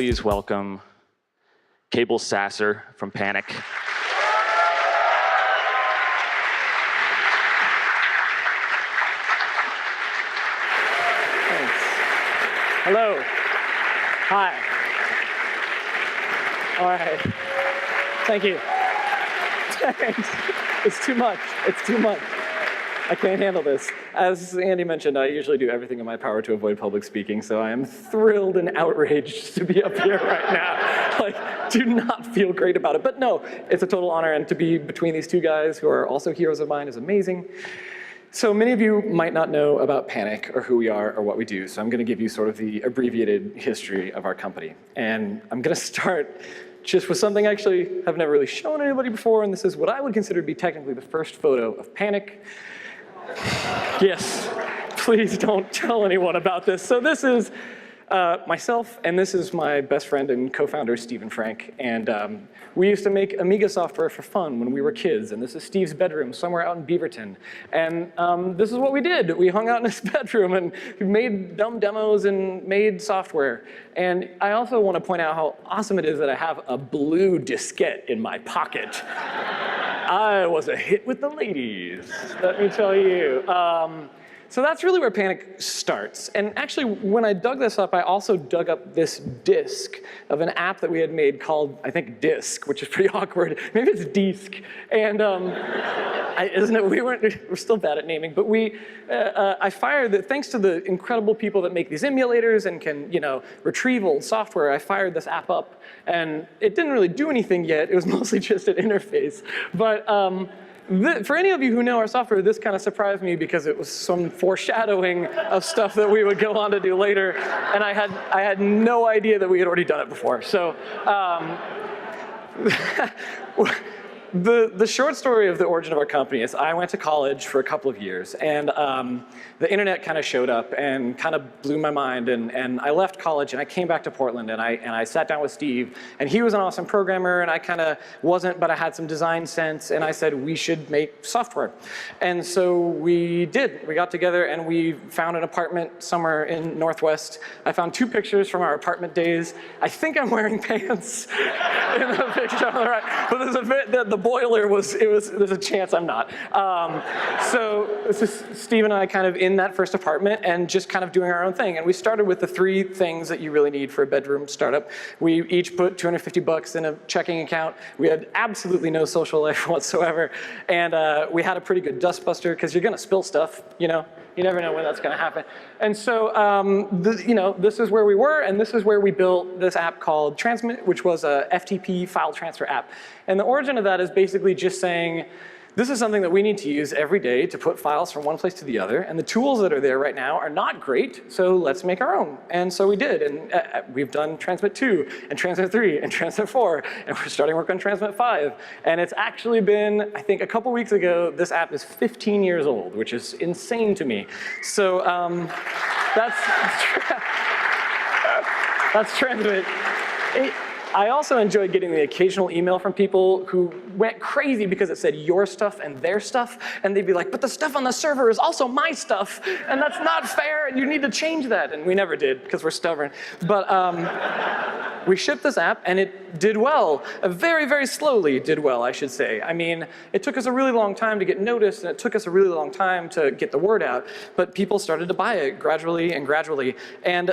please welcome Cabel Sasser from Panic. Thanks. Hello. Hi. All right. Thank you. Thanks. It's too much. It's too much. I can't handle this. As Andy mentioned, I usually do everything in my power to avoid public speaking, so I am thrilled and outraged to be up here right now. Like, do not feel great about it. But no, it's a total honor, and to be between these two guys who are also heroes of mine is amazing. So many of you might not know about Panic or who we are or what we do, so I'm gonna give you sort of the abbreviated history of our company. And I'm gonna start just with something I actually have never really shown anybody before, and this is what I would consider to be technically the first photo of Panic. Yes, please don't tell anyone about this. So this is myself, and this is my best friend and co-founder, Steve and Frank. And we used to make Amiga software for fun when we were kids. And this is Steve's bedroom somewhere out in Beaverton. And this is what we did. We hung out in his bedroom and made dumb demos and made software. And I also want to point out how awesome it is that I have a blue diskette in my pocket. I was a hit with the ladies, let me tell you. So that's really where Panic starts. And actually, when I dug this up, I also dug up this disk of an app that we had made called, I think, Disk, which is pretty awkward. Maybe it's Desk. And isn't it? We're still bad at naming, but I fired that thanks to the incredible people that make these emulators and can, retrieve old software. I fired this app up, and it didn't really do anything yet. It was mostly just an interface, but. For any of you who know our software, this kind of surprised me because it was some foreshadowing of stuff that we would go on to do later, and I had no idea that we had already done it before. So the short story of the origin of our company is I went to college for a couple of years, and the internet kind of showed up and kind of blew my mind, and I left college and I came back to Portland, and I sat down with Steve, and he was an awesome programmer and I kind of wasn't, but I had some design sense, and I said we should make software. And so we did. We got together and we found an apartment somewhere in Northwest. I found 2 pictures from our apartment days. I think I'm wearing pants in the picture on the right, but there's a bit that the boiler there's a chance I'm not. So this is Steve and I kind of in that first apartment and just kind of doing our own thing. And we started with the 3 things that you really need for a bedroom startup. We each put $250 in a checking account. We had absolutely no social life whatsoever. And we had a pretty good dustbuster because you're gonna spill stuff, You never know when that's gonna happen. And so, this is where we were, and this is where we built this app called Transmit, which was a FTP file transfer app. And the origin of that is basically just saying, this is something that we need to use every day to put files from one place to the other, and the tools that are there right now are not great, so let's make our own. And so we did, and we've done Transmit 2, and Transmit 3, and Transmit 4, and we're starting work on Transmit 5. And it's actually been, I think a couple weeks ago, this app is 15 years old, which is insane to me. So that's Transmit. I also enjoyed getting the occasional email from people who went crazy because it said your stuff and their stuff, and they'd be like, but the stuff on the server is also my stuff, and that's not fair, and you need to change that. And we never did, because we're stubborn. But we shipped this app, and it did well. Very, very slowly did well, I should say. I mean, it took us a really long time to get noticed, and it took us a really long time to get the word out, but people started to buy it gradually and gradually. And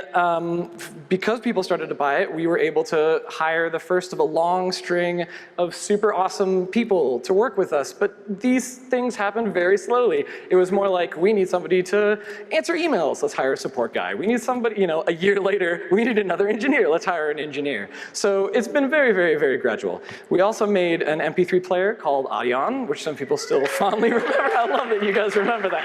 because people started to buy it, we were able to hire the first of a long string of super awesome people to work with us. But these things happened very slowly. It was more like, we need somebody to answer emails, let's hire a support guy. We need somebody, a year later, we need another engineer, let's hire an engineer. So it's been very, very, very gradual. We also made an MP3 player called Audion, which some people still fondly remember. I love that you guys remember that.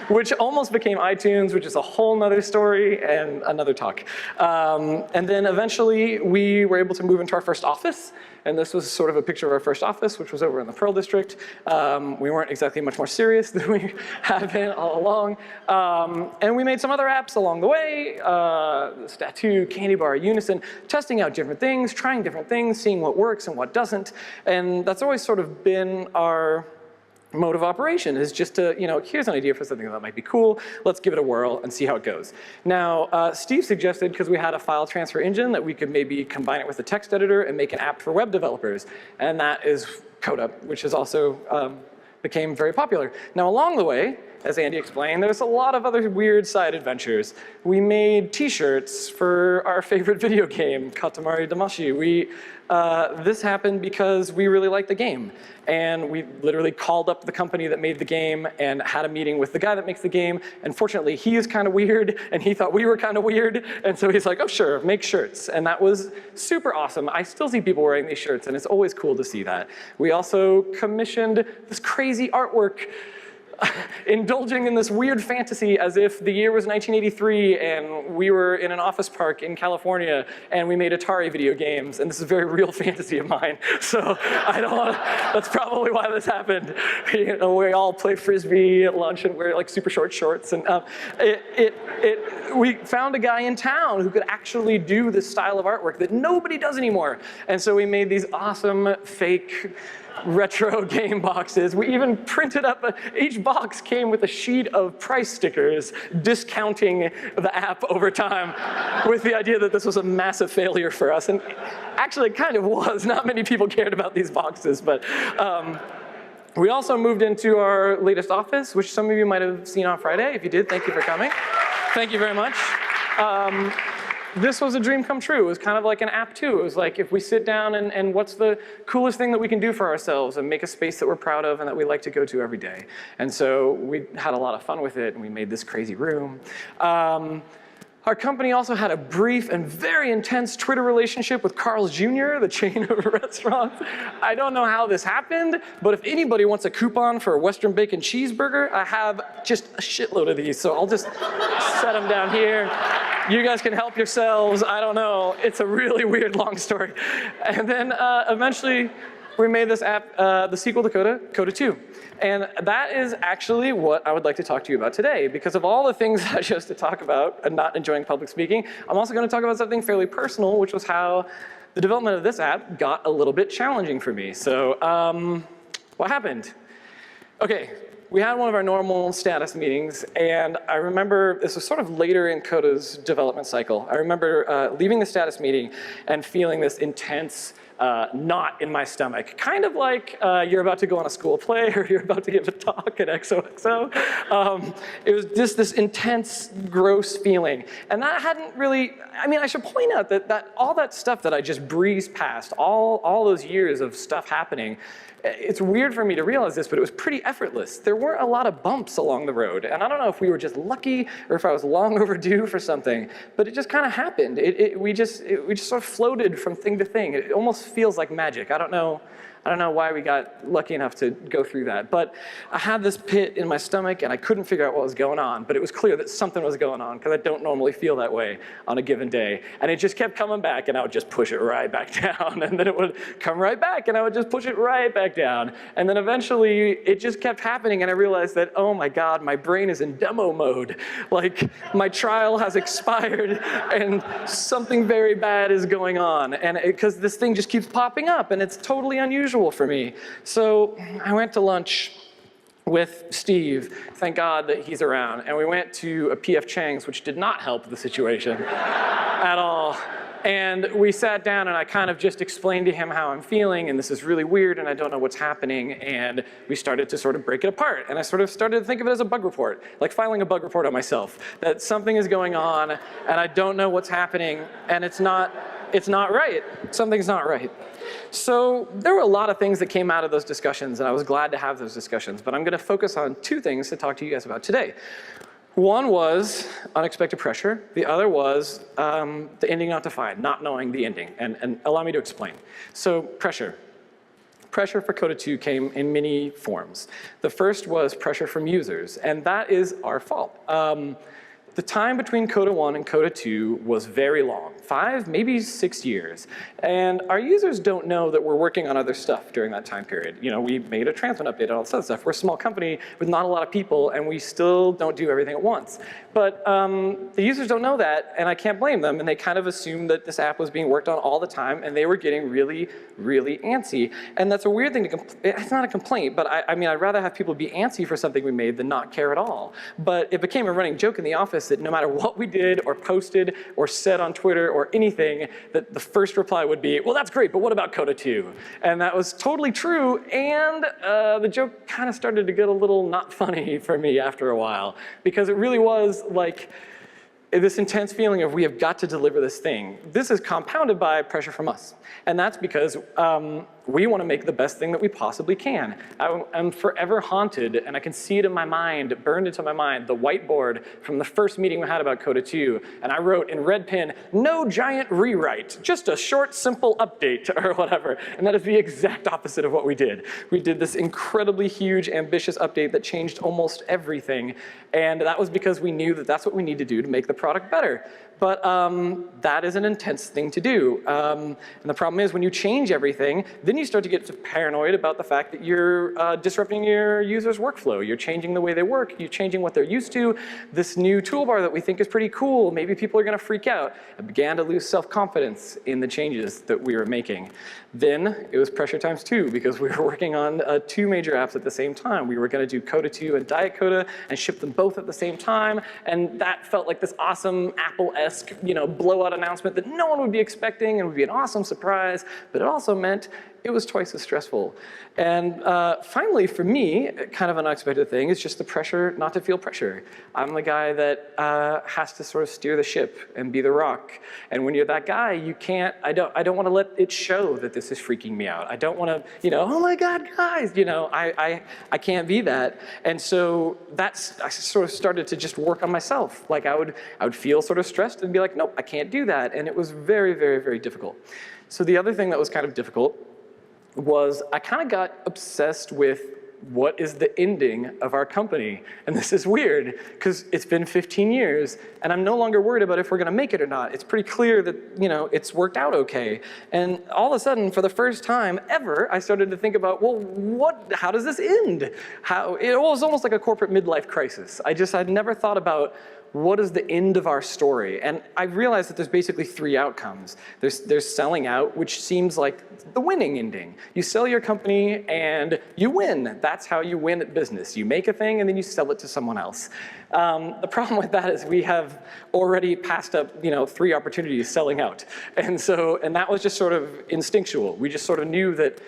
Which almost became iTunes, which is a whole nother story and another talk. And then eventually we were able to move into our first office, and this was sort of a picture of our first office, which was over in the Pearl District. We weren't exactly much more serious than we had been all along. And we made some other apps along the way, Statue, Candy Bar, Unison, testing out different things, trying different things, seeing what works and what doesn't. And that's always sort of been our mode of operation is just to, here's an idea for something that might be cool. Let's give it a whirl and see how it goes. Now, Steve suggested, because we had a file transfer engine, that we could maybe combine it with a text editor and make an app for web developers. And that is CodeUp, which is also became very popular. Now, along the way, as Andy explained, there's a lot of other weird side adventures. We made t-shirts for our favorite video game, Katamari Damacy. This happened because we really liked the game. And we literally called up the company that made the game and had a meeting with the guy that makes the game. And fortunately, he is kind of weird, and he thought we were kind of weird. And so he's like, oh, sure, make shirts. And that was super awesome. I still see people wearing these shirts, and it's always cool to see that. We also commissioned this crazy artwork, indulging in this weird fantasy as if the year was 1983 and we were in an office park in California and we made Atari video games, and this is a very real fantasy of mine. So I don't want to, that's probably why this happened. We all play Frisbee at lunch and wear like super short shorts, and we found a guy in town who could actually do this style of artwork that nobody does anymore. And so we made these awesome fake retro game boxes. We even printed up, each box came with a sheet of price stickers discounting the app over time with the idea that this was a massive failure for us. And actually it kind of was. Not many people cared about these boxes, but we also moved into our latest office, which some of you might have seen on Friday. If you did, thank you for coming. Thank you very much. This was a dream come true. It was kind of like an app too. It was like, if we sit down and what's the coolest thing that we can do for ourselves and make a space that we're proud of and that we like to go to every day. And so we had a lot of fun with it, and we made this crazy room. Our company also had a brief and very intense Twitter relationship with Carl's Jr., the chain of restaurants. I don't know how this happened, but if anybody wants a coupon for a Western bacon cheeseburger, I have just a shitload of these, so I'll just set them down here. You guys can help yourselves. I don't know. It's a really weird, long story. And then eventually, we made this app, the sequel to Coda 2. And that is actually what I would like to talk to you about today. Because of all the things I chose to talk about and not enjoying public speaking, I'm also going to talk about something fairly personal, which was how the development of this app got a little bit challenging for me. So what happened? OK, we had one of our normal status meetings, and I remember this was sort of later in Coda's development cycle. I remember leaving the status meeting and feeling this intense knot in my stomach, kind of like you're about to go on a school play or you're about to give a talk at XOXO. It was just this intense, gross feeling. And that hadn't really, I mean, I should point out that all that stuff that I just breezed past, all those years of stuff happening, it's weird for me to realize this, but it was pretty effortless. There weren't a lot of bumps along the road. And I don't know if we were just lucky or if I was long overdue for something, but it just kind of happened. We just sort of floated from thing to thing. It almost feels like magic. I don't know why we got lucky enough to go through that. But I had this pit in my stomach, and I couldn't figure out what was going on. But it was clear that something was going on, because I don't normally feel that way on a given day. And it just kept coming back, and I would just push it right back down. And then it would come right back, and I would just push it right back down. And then eventually, it just kept happening, and I realized that, oh my God, my brain is in demo mode. Like, my trial has expired, and something very bad is going on. And because this thing just keeps popping up, and it's totally unusual for me. So I went to lunch with Steve, thank God that he's around, and we went to a P.F. Chang's, which did not help the situation at all. And we sat down, and I kind of just explained to him how I'm feeling, and this is really weird, and I don't know what's happening, and we started to sort of break it apart. And I sort of started to think of it as a bug report, like filing a bug report on myself, that something is going on, and I don't know what's happening, and it's not right. Something's not right. So there were a lot of things that came out of those discussions, and I was glad to have those discussions. But I'm going to focus on two things to talk to you guys about today. One was unexpected pressure. The other was the ending not defined, not knowing the ending. And allow me to explain. So pressure. Pressure for Coda 2 came in many forms. The first was pressure from users, and that is our fault. The time between Coda 1 and Coda 2 was very long, 5, maybe 6 years. And our users don't know that we're working on other stuff during that time period. You know, we made a transmit update and all this other stuff. We're a small company with not a lot of people, and we still don't do everything at once. But the users don't know that, and I can't blame them. And they kind of assumed that this app was being worked on all the time, and they were getting really, really antsy. And that's a weird thing to it's not a complaint, but I mean, I'd rather have people be antsy for something we made than not care at all. But it became a running joke in the office that no matter what we did or posted or said on Twitter or anything, that the first reply would be, well, that's great, but what about Coda 2? And that was totally true, and the joke kind of started to get a little not funny for me after a while, because it really was like this intense feeling of we have got to deliver this thing. This is compounded by pressure from us. And that's because we want to make the best thing that we possibly can. I'm forever haunted, and I can see it in my mind, burned into my mind, the whiteboard from the first meeting we had about Coda 2. And I wrote in red pen, no giant rewrite, just a short, simple update, or whatever. And that is the exact opposite of what we did. We did this incredibly huge, ambitious update that changed almost everything. And that was because we knew that that's what we need to do to make the product better. But that is an intense thing to do. And the problem is when you change everything, then you start to get paranoid about the fact that you're disrupting your users' workflow. You're changing the way they work. You're changing what they're used to. This new toolbar that we think is pretty cool, maybe people are going to freak out. I began to lose self-confidence in the changes that we were making. Then it was pressure times 2, because we were working on 2 major apps at the same time. We were going to do Coda 2 and Diet Coda and ship them both at the same time. And that felt like this awesome Apple-esque, you know, blowout announcement that no one would be expecting and would be an awesome surprise. But it also meant it was twice as stressful. And finally, for me, kind of an unexpected thing is just the pressure not to feel pressure. I'm the guy that has to sort of steer the ship and be the rock. And when you're that guy, you can't, I don't want to let it show that this is freaking me out. I don't want to, you know, oh my God, guys, you know, I can't be that. And so I sort of started to just work on myself. Like I would feel sort of stressed and be like, nope, I can't do that. And it was very, very, very difficult. So the other thing that was kind of difficult was I kind of got obsessed with what is the ending of our company. And this is weird, because it's been 15 years, and I'm no longer worried about if we're going to make it or not. It's pretty clear that, you know, it's worked out okay. And all of a sudden, for the first time ever, I started to think about, well, how does this end? It was almost like a corporate midlife crisis. I'd never thought about what is the end of our story? And I realized that there's basically 3 outcomes. There's selling out, which seems like the winning ending. You sell your company and you win. That's how you win at business. You make a thing and then you sell it to someone else. The problem with that is we have already passed up, you know, 3 opportunities selling out. And that was just sort of instinctual. We just sort of knew that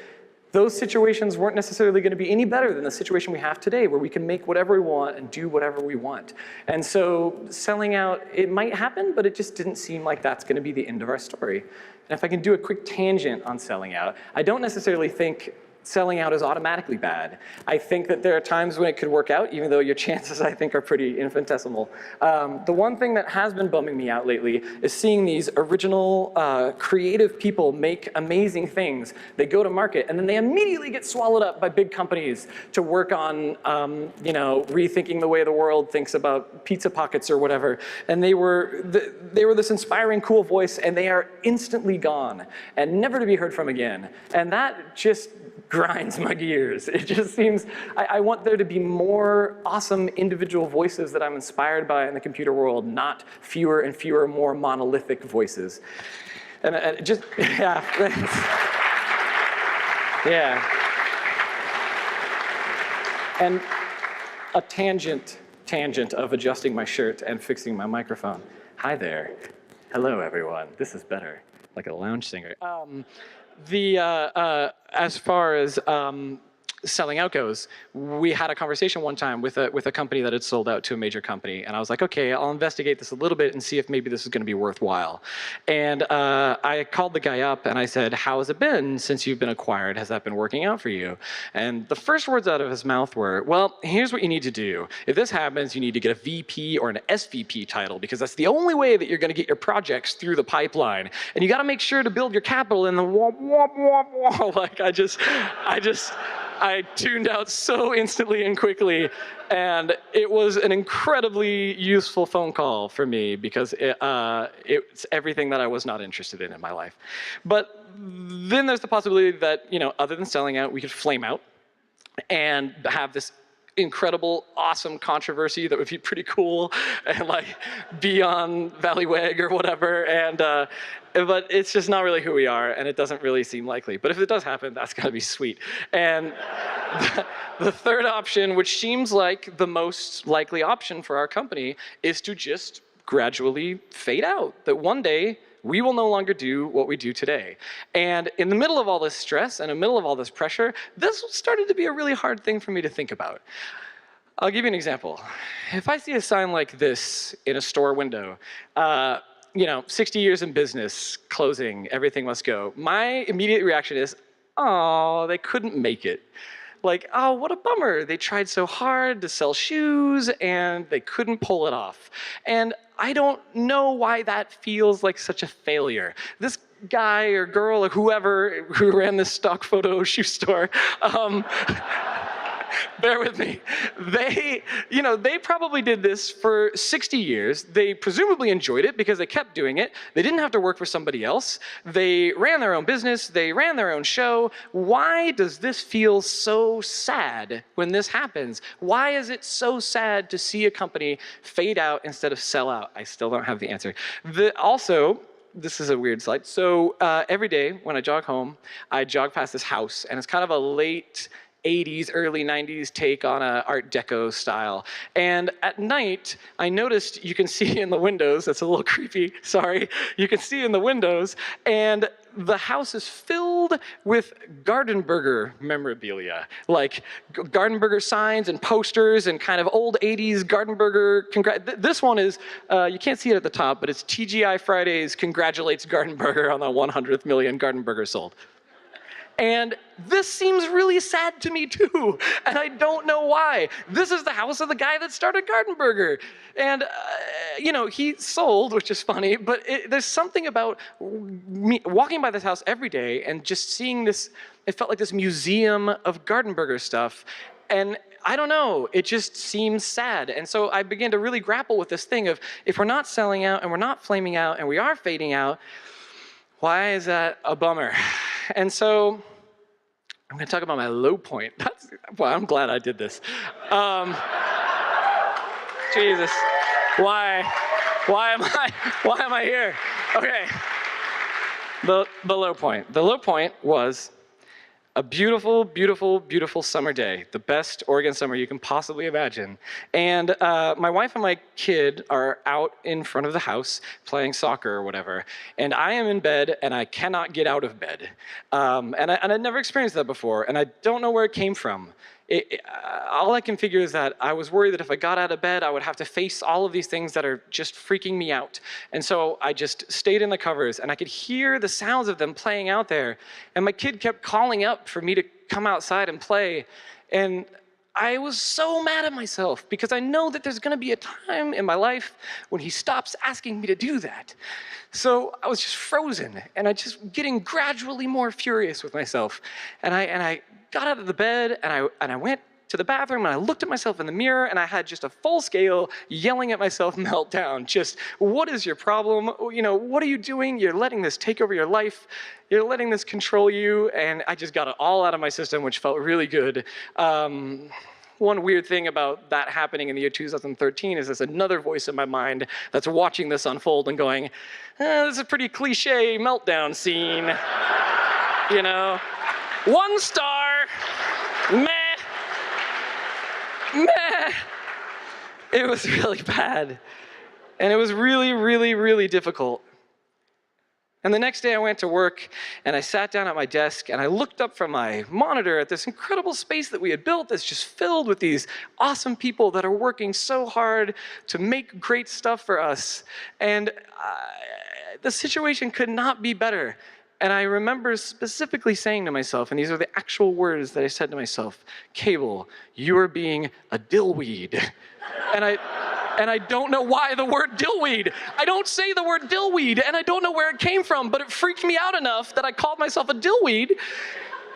those situations weren't necessarily going to be any better than the situation we have today, where we can make whatever we want and do whatever we want. And so selling out, it might happen, but it just didn't seem like that's going to be the end of our story. And if I can do a quick tangent on selling out, I don't necessarily think selling out is automatically bad. I think that there are times when it could work out, even though your chances, I think, are pretty infinitesimal. The one thing that has been bumming me out lately is seeing these original, creative people make amazing things. They go to market, and then they immediately get swallowed up by big companies to work on, you know, rethinking the way the world thinks about pizza pockets or whatever. And they were this inspiring, cool voice, and they are instantly gone and never to be heard from again. And that just grinds my gears. It just seems, I want there to be more awesome individual voices that I'm inspired by in the computer world, not fewer and fewer more monolithic voices. And just, yeah, thanks. Yeah. And a tangent of adjusting my shirt and fixing my microphone. Hi there. Hello, everyone. This is better, like a lounge singer. As far as selling out goes, we had a conversation one time with a company that had sold out to a major company, and I was like, okay, I'll investigate this a little bit and see if maybe this is going to be worthwhile. And I called the guy up and I said, how has it been since you've been acquired? Has that been working out for you? And the first words out of his mouth were, well, here's what you need to do. If this happens, you need to get a VP or an SVP title, because that's the only way that you're going to get your projects through the pipeline. And you got to make sure to build your capital in the womp, womp, womp, womp. Like I just I tuned out so instantly and quickly, and it was an incredibly useful phone call for me because it's everything that I was not interested in my life. But then there's the possibility that, other than selling out, we could flame out and have this incredible, awesome controversy that would be pretty cool and like be on Valleywag or whatever. But it's just not really who we are, and it doesn't really seem likely. But if it does happen, that's gotta be sweet. And the third option, which seems like the most likely option for our company, is to just gradually fade out. That one day, we will no longer do what we do today. And in the middle of all this stress and in the middle of all this pressure, this started to be a really hard thing for me to think about. I'll give you an example. If I see a sign like this in a store window, 60 years in business, closing, everything must go, my immediate reaction is, oh, they couldn't make it. Like, oh, what a bummer. They tried so hard to sell shoes and they couldn't pull it off. And I don't know why that feels like such a failure. This guy or girl or whoever who ran this stock photo shoe store, bear with me. They probably did this for 60 years. They presumably enjoyed it because they kept doing it. They didn't have to work for somebody else. They ran their own business. They ran their own show. Why does this feel so sad when this happens? Why is it so sad to see a company fade out instead of sell out? I still don't have the answer. This is a weird slide. So every day when I jog home, I jog past this house, and it's kind of a late 80s, early 90s take on a Art Deco style. And at night, I noticed you can see in the windows, that's a little creepy, sorry, you can see in the windows, and the house is filled with Gardenburger memorabilia, like Gardenburger signs and posters and kind of old 80s Gardenburger. This one is, you can't see it at the top, but it's TGI Fridays congratulates Gardenburger on the 100th million Gardenburger sold. And this seems really sad to me too, and I don't know why. This is the house of the guy that started Gardenburger. And, he sold, which is funny, but there's something about me walking by this house every day and just seeing this, it felt like this museum of Gardenburger stuff. And I don't know, it just seems sad. And so I began to really grapple with this thing of, if we're not selling out and we're not flaming out and we are fading out, why is that a bummer? And so I'm going to talk about my low point. Well, I'm glad I did this. Jesus, why am I here? Okay, the low point. The low point was a beautiful, beautiful, beautiful summer day, the best Oregon summer you can possibly imagine. And my wife and my kid are out in front of the house playing soccer or whatever, and I am in bed and I cannot get out of bed. And I'd never experienced that before, and I don't know where it came from. All I can figure is that I was worried that if I got out of bed, I would have to face all of these things that are just freaking me out. And so I just stayed in the covers, and I could hear the sounds of them playing out there. And my kid kept calling up for me to come outside and play. And I was so mad at myself because I know that there's going to be a time in my life when he stops asking me to do that. So I was just frozen, and I just getting gradually more furious with myself. And I got out of the bed, and I went to the bathroom, and I looked at myself in the mirror, and I had just a full-scale yelling at myself meltdown. Just, what is your problem? What are you doing? You're letting this take over your life. You're letting this control you. And I just got it all out of my system, which felt really good. One weird thing about that happening in the year 2013 is there's another voice in my mind that's watching this unfold and going, this is a pretty cliche meltdown scene. 1 star, meh. It was really bad. And it was really, really, really difficult. And the next day I went to work, and I sat down at my desk, and I looked up from my monitor at this incredible space that we had built that's just filled with these awesome people that are working so hard to make great stuff for us. And the situation could not be better. And I remember specifically saying to myself, and these are the actual words that I said to myself, Cabel, you are being a dillweed. And I don't know why the word dillweed. I don't say the word dillweed, and I don't know where it came from, but it freaked me out enough that I called myself a dillweed,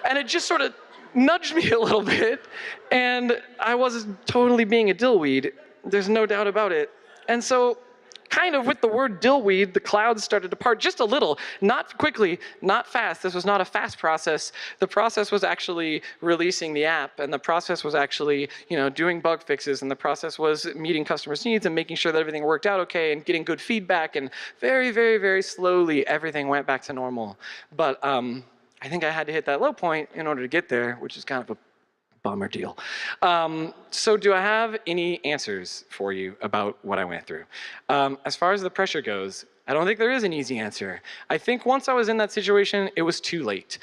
and it just sort of nudged me a little bit, and I was totally being a dillweed. There's no doubt about it. And so, kind of with the word dillweed, the clouds started to part just a little, not quickly, not fast. This was not a fast process. The process was actually releasing the app, and the process was actually, doing bug fixes, and the process was meeting customers' needs and making sure that everything worked out okay and getting good feedback, and very, very, very slowly, everything went back to normal. But I think I had to hit that low point in order to get there, which is kind of a bummer deal. So do I have any answers for you about what I went through? As far as the pressure goes, I don't think there is an easy answer. I think once I was in that situation, it was too late.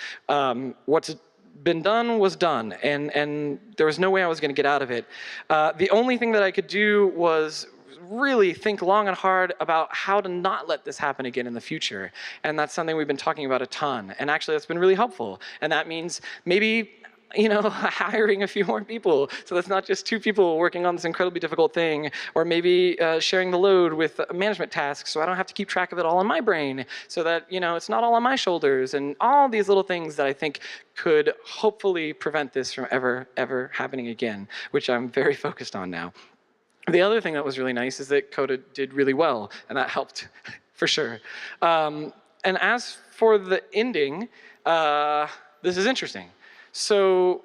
What's been done was done, and there was no way I was going to get out of it. The only thing that I could do was really think long and hard about how to not let this happen again in the future. And that's something we've been talking about a ton. And actually, that's been really helpful. And that means maybe hiring a few more people. So that's not just 2 people working on this incredibly difficult thing, or maybe sharing the load with management tasks so I don't have to keep track of it all in my brain, so that, it's not all on my shoulders, and all these little things that I think could hopefully prevent this from ever happening again, which I'm very focused on now. The other thing that was really nice is that Coda did really well, and that helped for sure. And as for the ending, this is interesting. So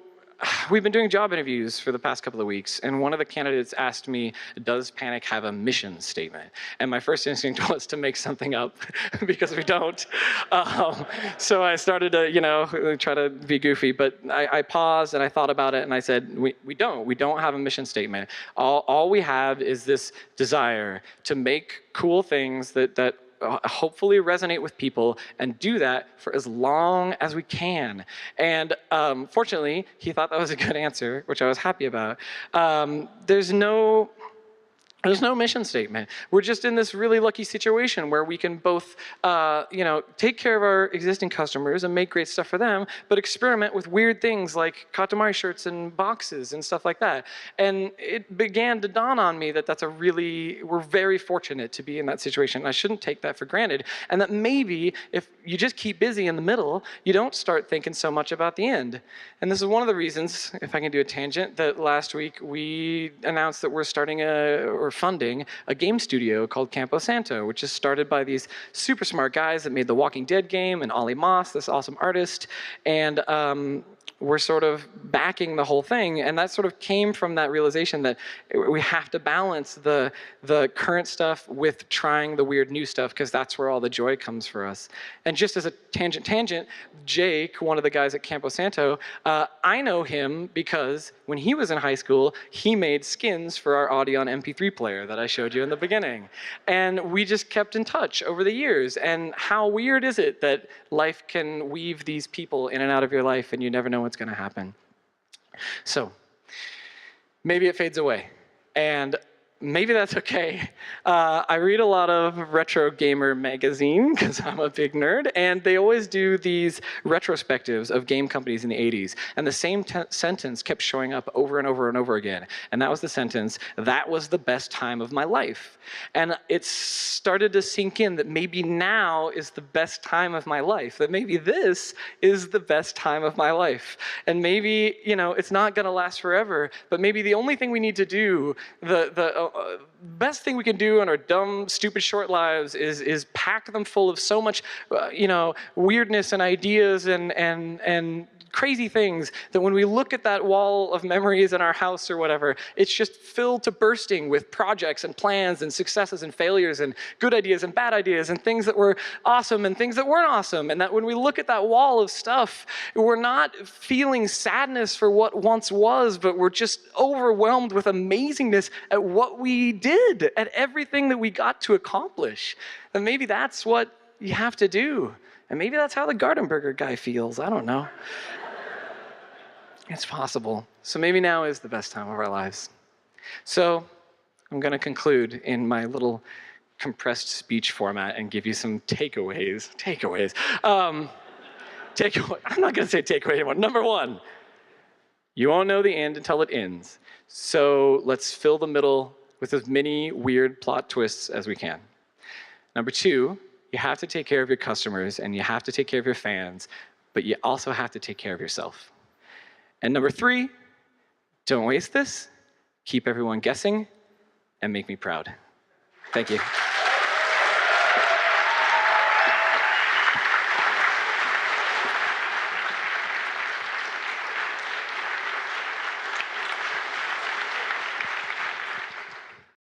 we've been doing job interviews for the past couple of weeks, and one of the candidates asked me, does Panic have a mission statement? And my first instinct was to make something up, because we don't. So I started to, try to be goofy, but I paused and I thought about it, and I said, we don't have a mission statement. All we have is this desire to make cool things that hopefully resonate with people, and do that for as long as we can. And fortunately, he thought that was a good answer, which I was happy about. There's no mission statement. We're just in this really lucky situation where we can both, take care of our existing customers and make great stuff for them, but experiment with weird things like Katamari shirts and boxes and stuff like that. And it began to dawn on me that we're very fortunate to be in that situation. I shouldn't take that for granted. And that maybe if you just keep busy in the middle, you don't start thinking so much about the end. And this is one of the reasons, if I can do a tangent, that last week we announced that we're starting funding a game studio called Campo Santo, which is started by these super smart guys that made the Walking Dead game, and Ollie Moss, this awesome artist. And we're sort of backing the whole thing. And that sort of came from that realization that we have to balance the current stuff with trying the weird new stuff, because that's where all the joy comes for us. And just as a tangent, Jake, one of the guys at Campo Santo, I know him because when he was in high school, he made skins for our Audion MP3 player that I showed you in the beginning. And we just kept in touch over the years. And how weird is it that life can weave these people in and out of your life, and you never know what's going to happen. So maybe it fades away, and maybe that's okay. I read a lot of Retro Gamer magazine because I'm a big nerd, and they always do these retrospectives of game companies in the 80s. And the same sentence kept showing up over and over and over again. And that was the sentence, "That was the best time of my life." And it started to sink in that maybe now is the best time of my life, that maybe this is the best time of my life. And maybe, it's not going to last forever, but maybe the only thing we need to do, the best thing we can do in our dumb, stupid, short lives is pack them full of so much, weirdness and ideas and crazy things that when we look at that wall of memories in our house or whatever, it's just filled to bursting with projects and plans and successes and failures and good ideas and bad ideas and things that were awesome and things that weren't awesome. And that when we look at that wall of stuff, we're not feeling sadness for what once was, but we're just overwhelmed with amazingness at what we did, at everything that we got to accomplish. And maybe that's what you have to do. And maybe that's how the Gardenburger guy feels. I don't know. It's possible. So maybe now is the best time of our lives. So I'm going to conclude in my little compressed speech format and give you some takeaways. I'm not going to say takeaway anymore. Number 1, you won't know the end until it ends. So let's fill the middle with as many weird plot twists as we can. Number 2, you have to take care of your customers and you have to take care of your fans, but you also have to take care of yourself. And number 3, don't waste this. Keep everyone guessing and make me proud. Thank you.